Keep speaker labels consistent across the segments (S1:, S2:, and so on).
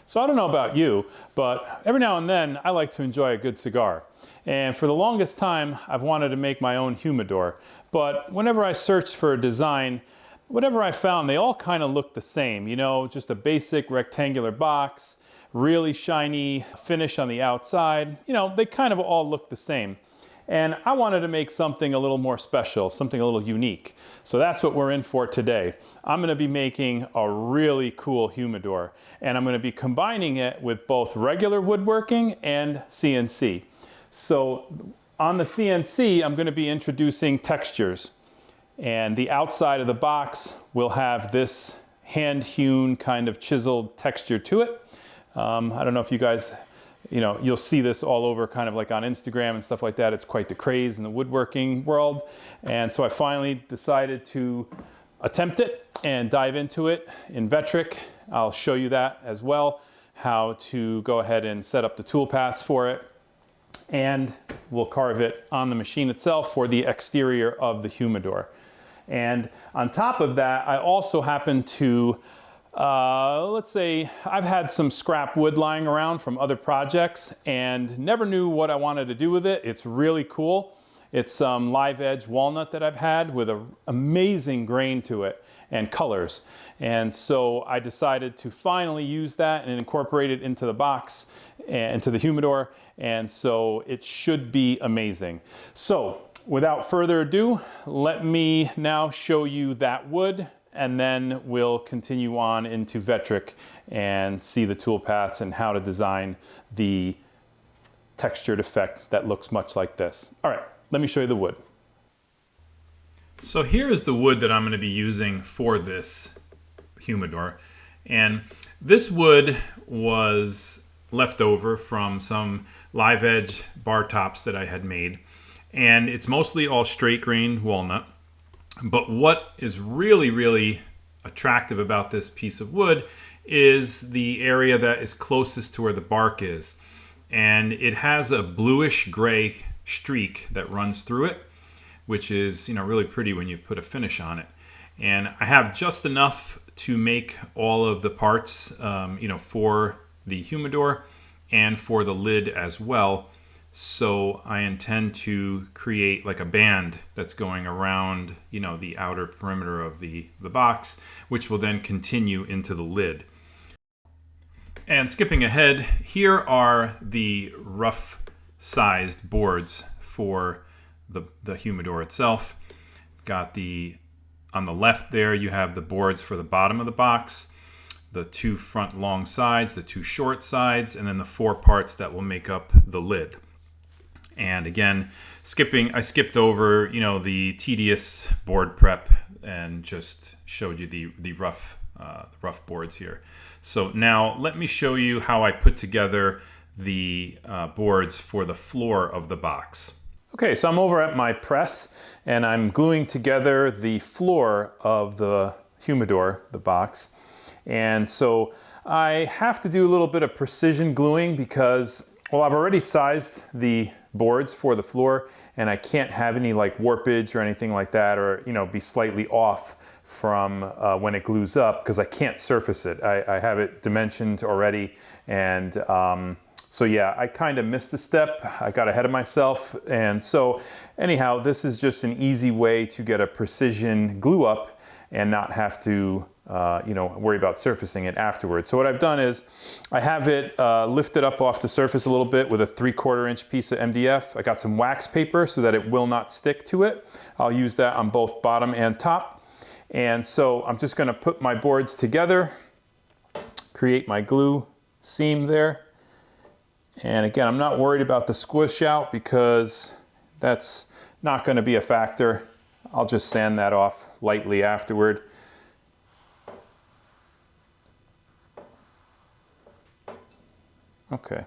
S1: So I don't know about you, but every now and then I like to enjoy a good cigar. And for the longest time, I've wanted to make my own humidor. But whenever I searched for a design, whatever I found, they all kind of look the same. You know, just a basic rectangular box, really shiny finish on the outside. You know, they kind of all look the same. And I wanted to make something a little more special, something a little unique. So that's what we're in for today. I'm going to be making a really cool humidor, and I'm going to be combining it with both regular woodworking and CNC. So on the CNC, I'm going to be introducing textures, and the outside of the box will have this hand-hewn kind of chiseled texture to it. I don't know if you guys, you'll see this all over kind of like on Instagram and stuff like that. It's quite the craze in the woodworking world. And so I finally decided to attempt it and dive into it in Vectric. I'll show you that as well, how to go ahead and set up the tool paths for it. And we'll carve it on the machine itself for the exterior of the humidor. And on top of that, I also happen to let's say I've had some scrap wood lying around from other projects and never knew what I wanted to do with it. It's really cool. It's some live edge walnut that I've had with an amazing grain to it and colors. And so I decided to finally use that and incorporate it into the box, into the humidor. And so it should be amazing. So without further ado, let me now show you that wood, and then we'll continue on into Vectric and see the tool paths and how to design the textured effect that looks much like this. All right, let me show you the wood. So here is the wood that I'm going to be using for this humidor. And this wood was left over from some live edge bar tops that I had made. And it's mostly all straight grain walnut. But what is really, really attractive about this piece of wood is the area that is closest to where the bark is. And it has a bluish gray streak that runs through it, which is, really pretty when you put a finish on it. And I have just enough to make all of the parts, for the humidor and for the lid as well. So I intend to create like a band that's going around, the outer perimeter of the box, which will then continue into the lid. And skipping ahead, here are the rough sized boards for the humidor itself. Got on the left there, you have the boards for the bottom of the box, the 2 front long sides, the 2 short sides, and then the 4 parts that will make up the lid. And again, I skipped over, the tedious board prep and just showed you the rough boards here. So now let me show you how I put together the boards for the floor of the box. Okay, so I'm over at my press and I'm gluing together the floor of the humidor, the box. And so I have to do a little bit of precision gluing because, well, I've already sized the boards for the floor and I can't have any like warpage or anything like that, or be slightly off from when it glues up, because I can't surface it. I have it dimensioned already, and so yeah, I kind of missed a step. I got ahead of myself, and so anyhow, this is just an easy way to get a precision glue up and not have to worry about surfacing it afterwards. So what I've done is I have it lifted up off the surface a little bit with a 3/4 inch piece of MDF. I got some wax paper so that it will not stick to it. I'll use that on both bottom and top. And so I'm just going to put my boards together, create my glue seam there. And again, I'm not worried about the squish out because that's not going to be a factor. I'll just sand that off lightly afterward. Okay.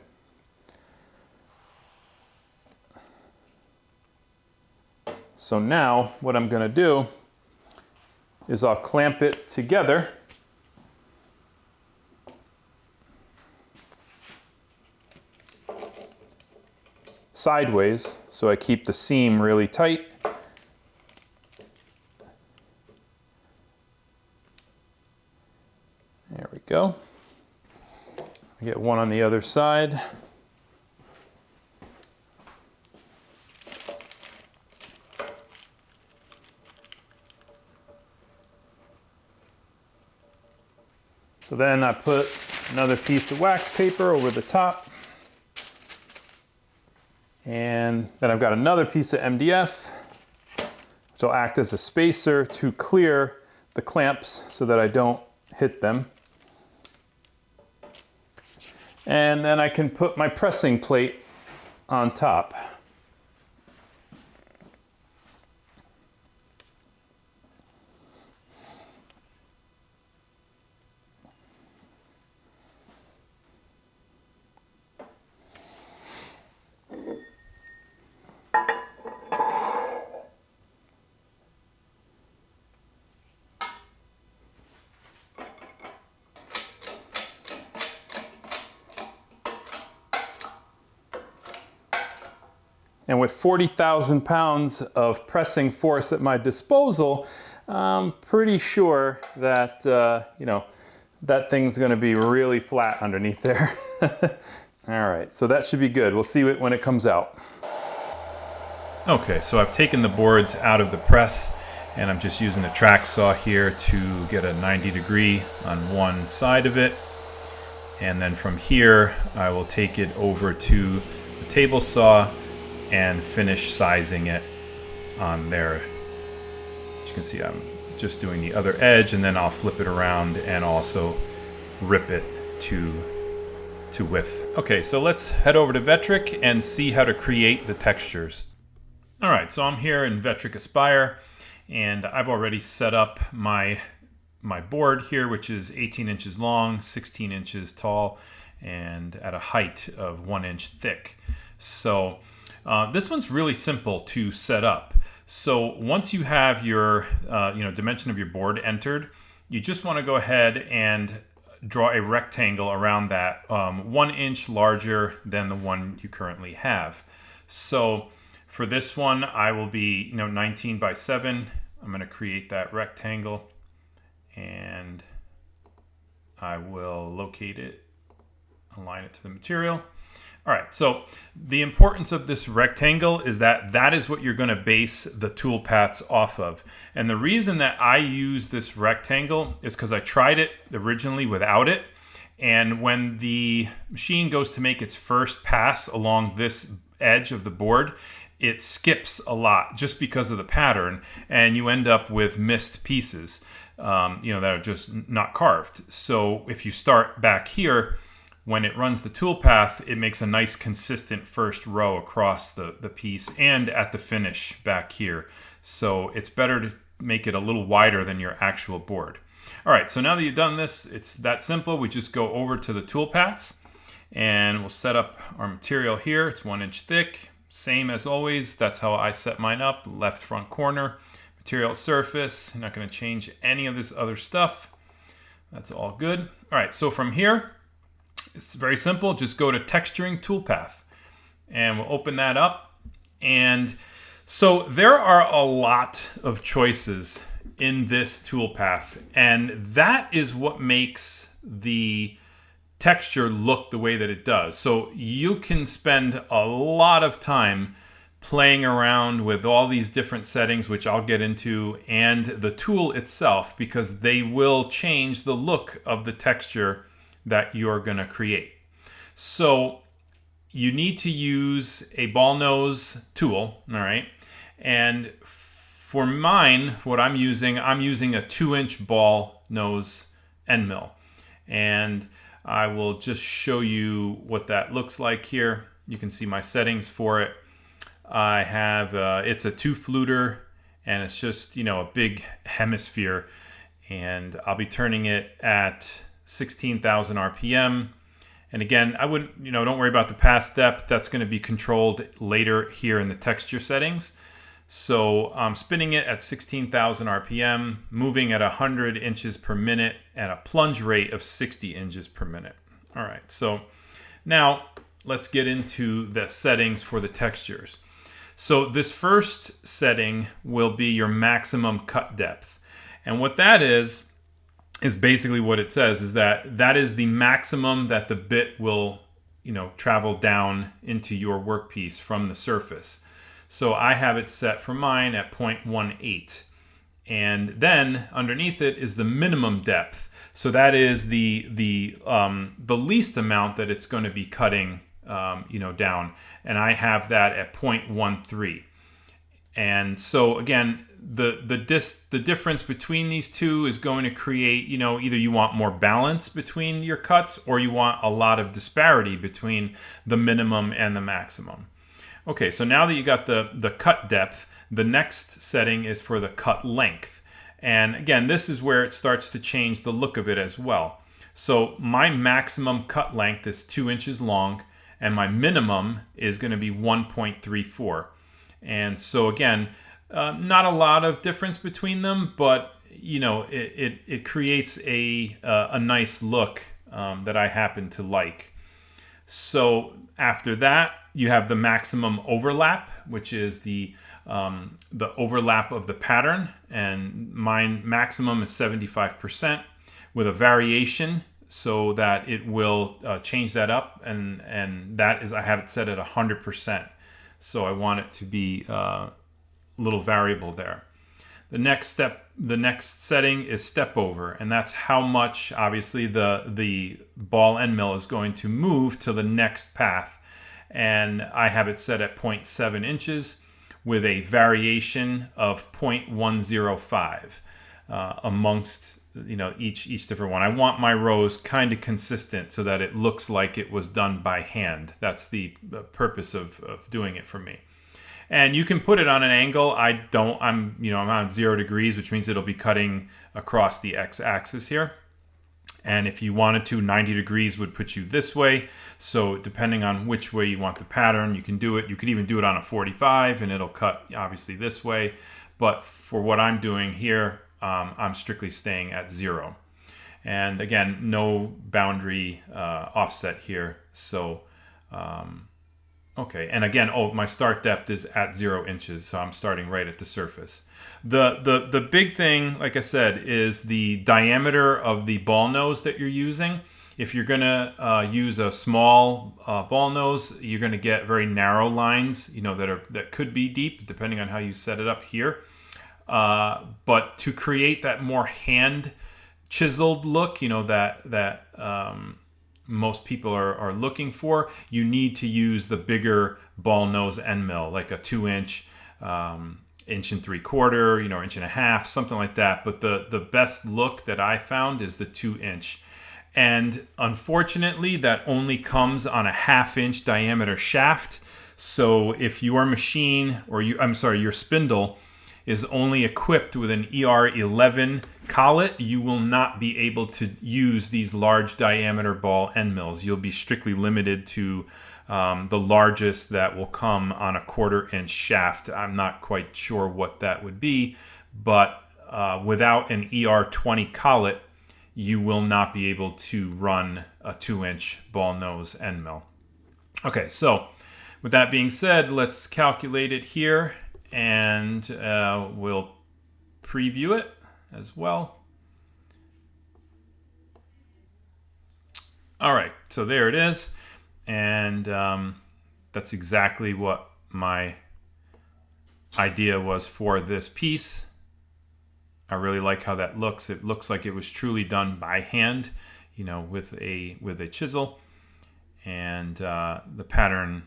S1: So now what I'm going to do is I'll clamp it together sideways so I keep the seam really tight. There we go. Get one on the other side. So then I put another piece of wax paper over the top. And then I've got another piece of MDF, which will act as a spacer to clear the clamps so that I don't hit them. And then I can put my pressing plate on top. And with 40,000 pounds of pressing force at my disposal, I'm pretty sure that, that thing's gonna be really flat underneath there. All right, so that should be good. We'll see it when it comes out. Okay, so I've taken the boards out of the press and I'm just using a track saw here to get a 90-degree on one side of it. And then from here, I will take it over to the table saw and finish sizing it on there. As you can see, I'm just doing the other edge, and then I'll flip it around and also rip it to width. Okay, so let's head over to Vectric and see how to create the textures. All right, so I'm here in Vectric Aspire, and I've already set up my board here, which is 18 inches long, 16 inches tall, and at a height of 1 inch thick. So this one's really simple to set up. So once you have your dimension of your board entered, you just want to go ahead and draw a rectangle around that 1 inch larger than the one you currently have. So for this one, I will be 19 by 7. I'm going to create that rectangle, and I will locate it, align it to the material. All right, so the importance of this rectangle is that that is what you're going to base the tool paths off of. And the reason that I use this rectangle is because I tried it originally without it. And when the machine goes to make its first pass along this edge of the board, it skips a lot just because of the pattern, and you end up with missed pieces that are just not carved. So if you start back here, when it runs the toolpath, it makes a nice consistent first row across the piece and at the finish back here. So it's better to make it a little wider than your actual board. All right, so now that you've done this, it's that simple. We just go over to the toolpaths and we'll set up our material here. It's 1 inch thick, same as always. That's how I set mine up, left front corner, material surface. I'm not gonna change any of this other stuff. That's all good. All right, so from here, it's very simple. Just go to texturing toolpath and we'll open that up. And so there are a lot of choices in this toolpath, and that is what makes the texture look the way that it does. So you can spend a lot of time playing around with all these different settings, which I'll get into, and the tool itself, because they will change the look of the texture that you're going to create. So you need to use a ball nose tool, all right? And for mine, what I'm using a 2-inch ball nose end mill. And I will just show you what that looks like here. You can see my settings for it. I have, it's a 2-fluter, and it's just, a big hemisphere. And I'll be turning it at 16,000 RPM. And again, I wouldn't, don't worry about the pass depth. That's going to be controlled later here in the texture settings. So I'm spinning it at 16,000 RPM, moving at 100 inches per minute at a plunge rate of 60 inches per minute. All right, so now let's get into the settings for the textures. So this first setting will be your maximum cut depth. And what that is is basically what it says, is that that is the maximum that the bit will, travel down into your workpiece from the surface. So I have it set for mine at 0.18. And then underneath it is the minimum depth. So that is the least amount that it's going to be cutting, down. And I have that at 0.13. And so again, the difference between these two is going to create, either you want more balance between your cuts, or you want a lot of disparity between the minimum and the maximum. Okay, so now that you got the cut depth, the next setting is for the cut length. And again, this is where it starts to change the look of it as well. So my maximum cut length is 2 inches long, and my minimum is going to be 1.34. And so again, not a lot of difference between them, but it creates a nice look that I happen to like. So after that, you have the maximum overlap, which is the overlap of the pattern, and mine maximum is 75% with a variation, so that it will change that up, and that is, I have it set at 100%. So I want it to be a little variable there. The next setting is step over, and that's how much, obviously, the ball end mill is going to move to the next path. And I have it set at 0.7 inches with a variation of 0.105 amongst each different one. I want my rows kind of consistent so that it looks like it was done by hand. That's the purpose of doing it for me. And you can put it on an angle. I'm on 0 degrees, which means it'll be cutting across the x-axis here. And if you wanted to, 90 degrees would put you this way. So depending on which way you want the pattern, you can do it. You could even do it on a 45 and it'll cut obviously this way. But for what I'm doing here, I'm strictly staying at 0. And again, no boundary offset here. So, okay. And again, my start depth is at 0 inches. So I'm starting right at the surface. The big thing, like I said, is the diameter of the ball nose that you're using. If you're going to use a small ball nose, you're going to get very narrow lines, that could be deep, depending on how you set it up here. But to create that more hand chiseled look, that most people are looking for, you need to use the bigger ball nose end mill, like a 2-inch, 1 3/4, inch and a half, something like that. But the best look that I found is the 2-inch. And unfortunately, that only comes on a 1/2-inch diameter shaft. So if your machine, your spindle is only equipped with an ER11 collet, you will not be able to use these large diameter ball end mills. You'll be strictly limited to the largest that will come on a 1/4-inch shaft. I'm not quite sure what that would be, but without an ER20 collet, you will not be able to run a 2-inch ball nose end mill. Okay, so with that being said, let's calculate it here, and we'll preview it as well. All right, so there it is. And that's exactly what my idea was for this piece. I really like how that looks. It looks like it was truly done by hand, with a chisel. And the pattern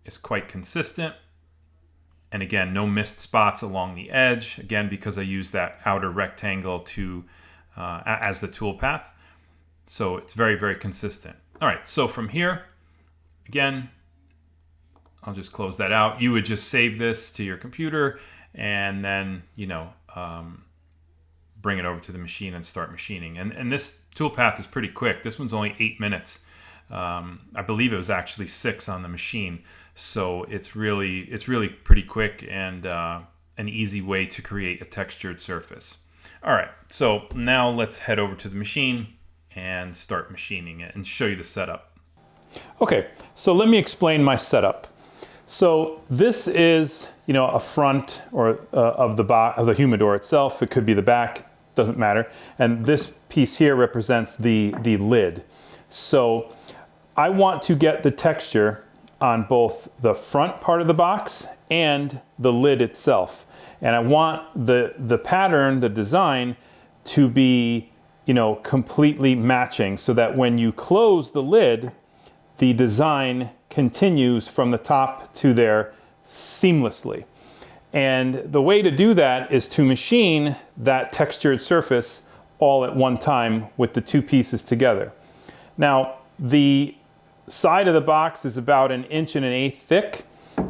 S1: is quite consistent. And again, no missed spots along the edge. Again, because I used that outer rectangle as the tool path. So it's very, very consistent. All right, so from here, again, I'll just close that out. You would just save this to your computer and then, bring it over to the machine and start machining. And this tool path is pretty quick. This one's only 8 minutes. I believe it was actually 6 on the machine. So it's really pretty quick and an easy way to create a textured surface. All right, so now let's head over to the machine and start machining it and show you the setup. Okay, so let me explain my setup. So this is, a front or of the humidor itself. It could be the back. doesn't matter. And this piece here represents the lid. So I want to get the texture on both the front part of the box and the lid itself. And I want the pattern, the design, to be, you know, completely matching, so that when you close the lid, the design continues from the top to there seamlessly. And the way to do that is to machine that textured surface all at one time with the two pieces together. Now, the side of the box is about 1 1/8 inches thick,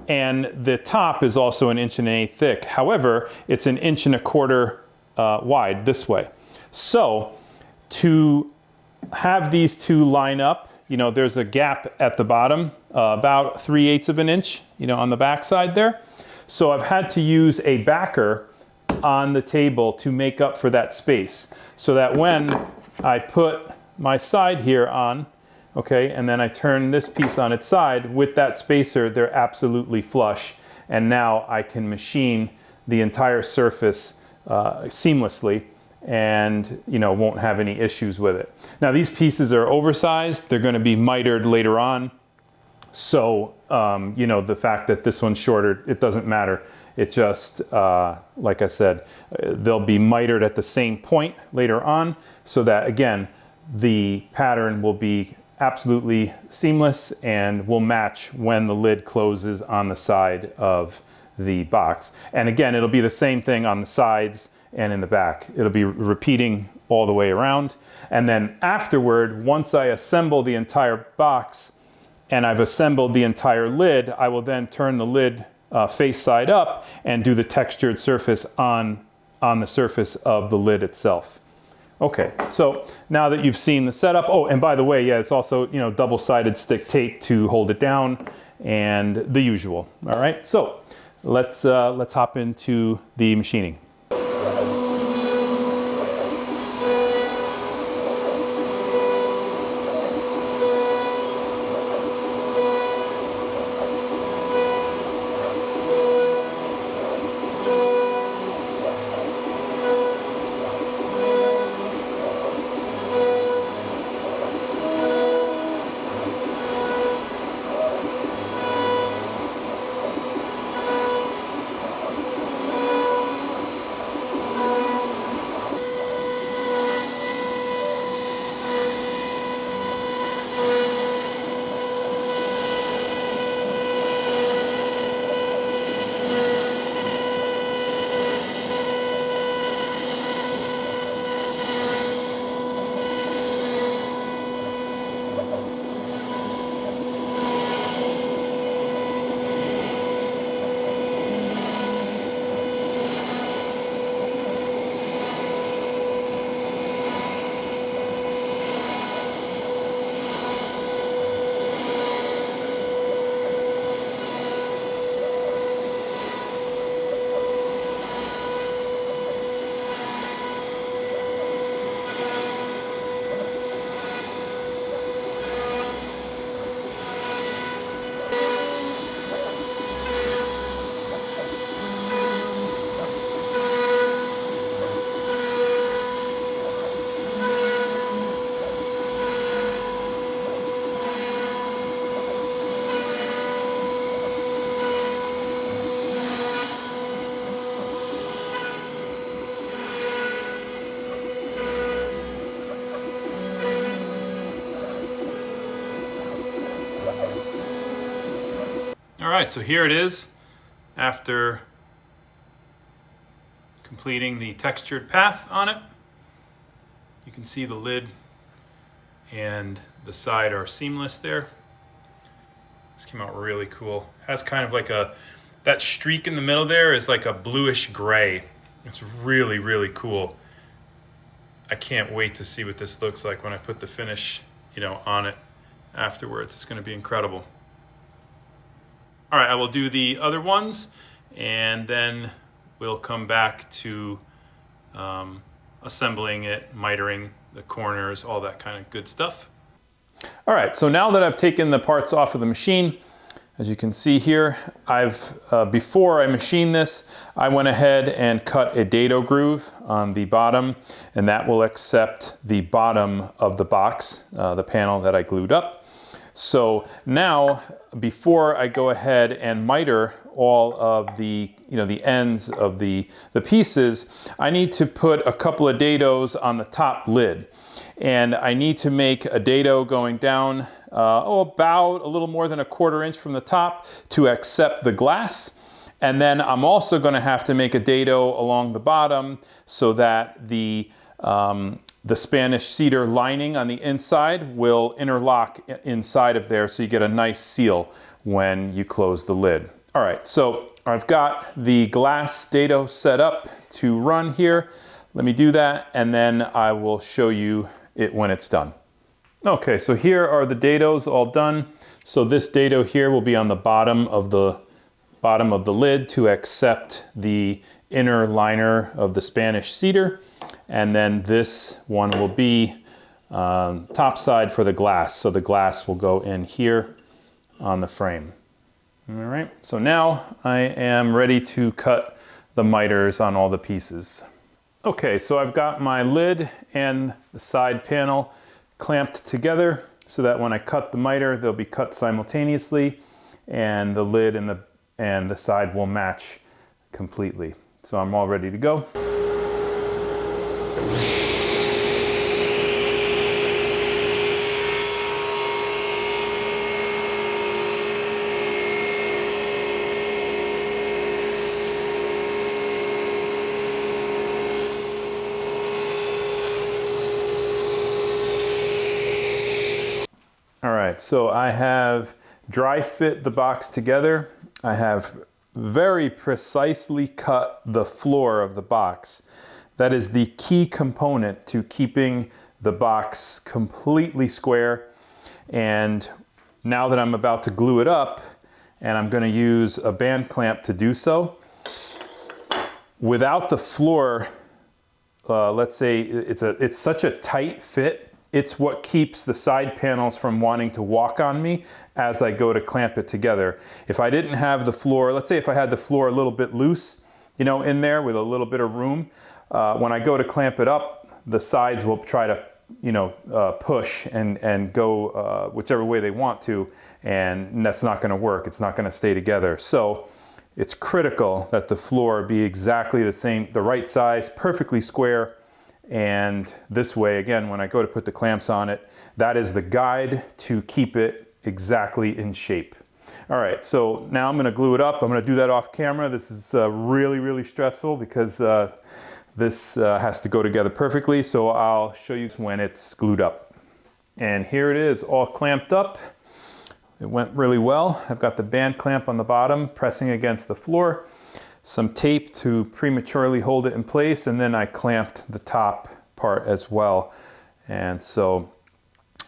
S1: and the top is also 1 1/8 inches thick. However, it's 1 1/4 inches wide this way. So to have these two line up, you know, there's a gap at the bottom, about 3/8 of an inch, you know, on the back side there. So I've had to use a backer on the table to make up for that space, so that when I put my side here on, okay, and then I turn this piece on its side with that spacer, they're absolutely flush. And now I can machine the entire surface seamlessly, and, you know, won't have any issues with it. Now, these pieces are oversized. They're going to be mitered later on. So, you know, the fact that this one's shorter, it doesn't matter. It just, like I said, they'll be mitered at the same point later on, so that, again, the pattern will be absolutely seamless and will match when the lid closes on the side of the box. And again, it'll be the same thing on the sides and in the back. It'll be repeating all the way around. And then afterward, once I assemble the entire box and I've assembled the entire lid, I will then turn the lid face side up and do the textured surface on the surface of the lid itself. Okay, so now that you've seen the setup, oh, and by the way, yeah, it's also, you know, double-sided stick tape to hold it down, and the usual. All right, so let's hop into the machining. All right, so here it is after completing the textured path on it. You can see the lid and the side are seamless there. This came out really cool. Has kind of like that streak in the middle there is like a bluish gray. It's really, really cool. I can't wait to see what this looks like when I put the finish, you know, on it afterwards. It's going to be incredible. All right, I will do the other ones, and then we'll come back to assembling it, mitering the corners, all that kind of good stuff. All right, so now that I've taken the parts off of the machine, As you can see here, before I machined this, I went ahead and cut a dado groove on the bottom, and that will accept the bottom of the box, the panel that I glued up. So now, before I go ahead and miter all of the, the ends of the pieces, I need to put a couple of dados on the top lid. And I need to make a dado going down about a little more than 1/4 inch from the top to accept the glass. And then I'm also going to have to make a dado along the bottom so that the Spanish cedar lining on the inside will interlock inside of there, so you get a nice seal when you close the lid. All right, so I've got the glass dado set up to run here. Let me do that, and then I will show you it when it's done. Okay, so here are the dados all done. So this dado here will be on the bottom of the lid to accept the inner liner of the Spanish cedar. And then this one will be top side for the glass. So the glass will go in here on the frame. All right, so now I am ready to cut the miters on all the pieces. Okay, so I've got my lid and the side panel clamped together so that when I cut the miter, they'll be cut simultaneously, and the lid and the side will match completely. So I'm all ready to go. All right, so I have dry fit the box together. I have very precisely cut the floor of the box. That is the key component to keeping the box completely square. And now that I'm about to glue it up, and I'm going to use a band clamp to do so, without the floor, let's say it's such a tight fit, it's what keeps the side panels from wanting to walk on me as I go to clamp it together. If I didn't have the floor, let's say if I had the floor a little bit loose, in there with a little bit of room, when I go to clamp it up, the sides will try to, push and go whichever way they want to, and that's not going to work. It's not going to stay together. So it's critical that the floor be exactly the same, the right size, perfectly square. And this way, again, when I go to put the clamps on it, that is the guide to keep it exactly in shape. All right, so now I'm going to glue it up. I'm going to do that off camera. This is really, really stressful because this has to go together perfectly. So I'll show you when it's glued up. And here it is, all clamped up. It went really well. I've got the band clamp on the bottom pressing against the floor, some tape to prematurely hold it in place, and then I clamped the top part as well. And so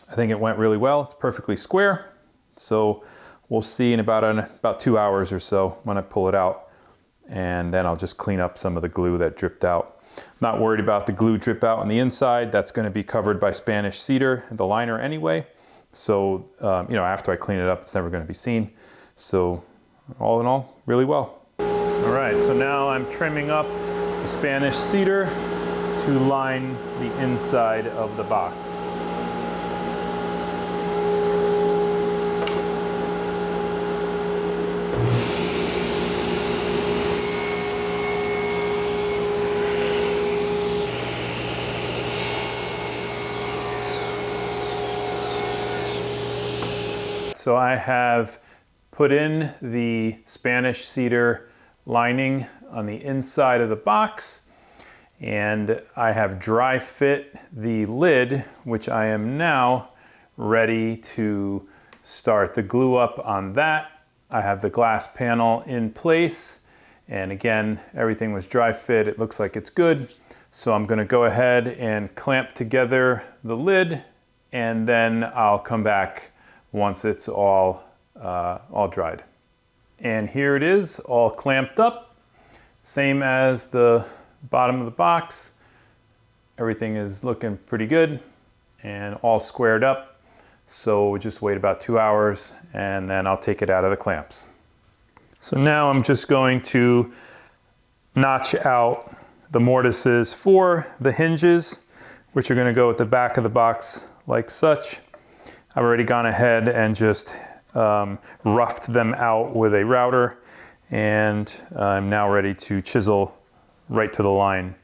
S1: I think it went really well. It's perfectly square. So we'll see in about 2 hours or so when I pull it out, and then I'll just clean up some of the glue that dripped out. Not worried about the glue drip out on the inside. That's going to be covered by Spanish cedar, the liner anyway. So, after I clean it up, it's never going to be seen. So all in all, really well. All right, so now I'm trimming up the Spanish cedar to line the inside of the box. So I have put in the Spanish cedar lining on the inside of the box, and I have dry fit the lid, which I am now ready to start the glue up on that. I have the glass panel in place, and again, everything was dry fit. It looks like it's good. So I'm going to go ahead and clamp together the lid, and then I'll come back once it's all dried. And here it is, all clamped up, same as the bottom of the box. Everything is looking pretty good and all squared up. So we'll just wait about 2 hours and then I'll take it out of the clamps. So now I'm just going to notch out the mortises for the hinges, which are going to go at the back of the box like such. I've already gone ahead and just roughed them out with a router, and I'm now ready to chisel right to the line.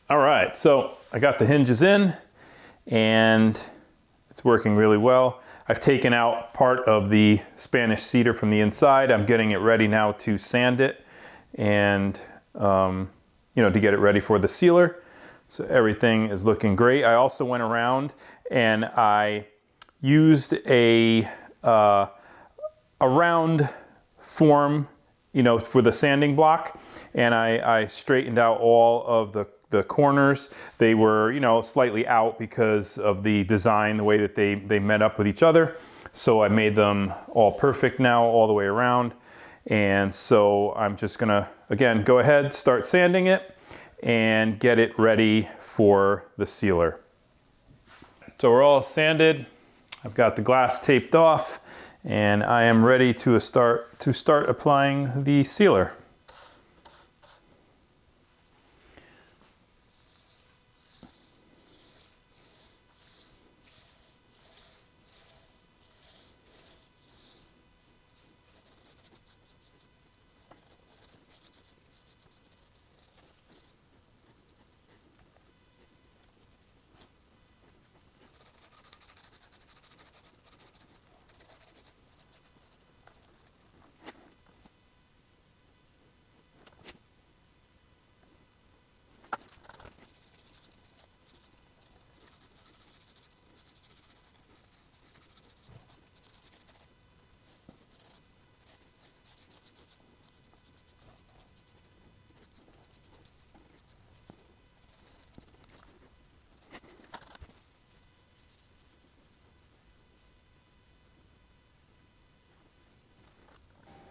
S1: All right, so I got the hinges in and it's working really well. I've taken out part of the Spanish cedar from the inside. I'm getting it ready now to sand it and to get it ready for the sealer. So everything is looking great. I also went around and I used a round form, for the sanding block, and I straightened out all of the corners. They were, slightly out because of the design, the way that they met up with each other. So I made them all perfect now all the way around. And so I'm just gonna, again, go ahead, start sanding it and get it ready for the sealer. So we're all sanded. I've got the glass taped off and I am ready to start applying the sealer.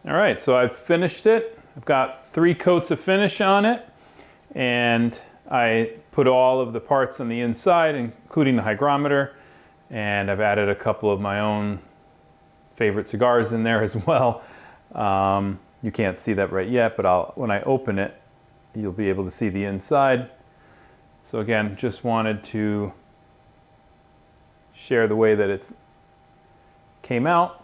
S1: All right, so I've finished it. I've got 3 coats of finish on it, and I put all of the parts on the inside, including the hygrometer, and I've added a couple of my own favorite cigars in there as well. You can't see that right yet, but when I open it, you'll be able to see the inside. So again, just wanted to share the way that it came out.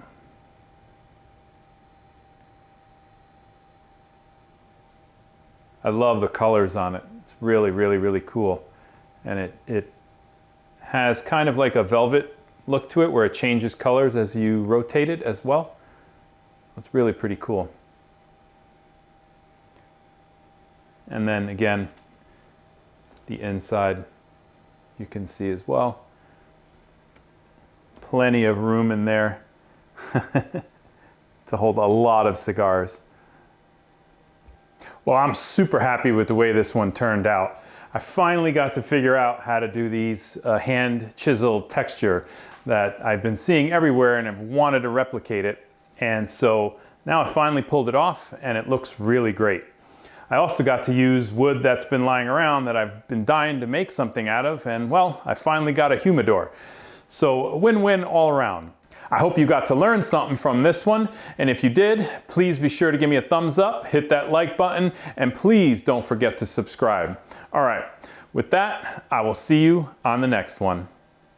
S1: I love the colors on it. It's really, really, really cool. And it has kind of like a velvet look to it where it changes colors as you rotate it as well. It's really pretty cool. And then again, the inside you can see as well. Plenty of room in there to hold a lot of cigars. Well, I'm super happy with the way this one turned out. I finally got to figure out how to do these hand chiseled texture that I've been seeing everywhere and have wanted to replicate it. And so now I finally pulled it off and it looks really great. I also got to use wood that's been lying around that I've been dying to make something out of, and well, I finally got a humidor. So a win-win all around. I hope you got to learn something from this one, and if you did, please be sure to give me a thumbs up, hit that like button, and please don't forget to subscribe. All right, with that, I will see you on the next one.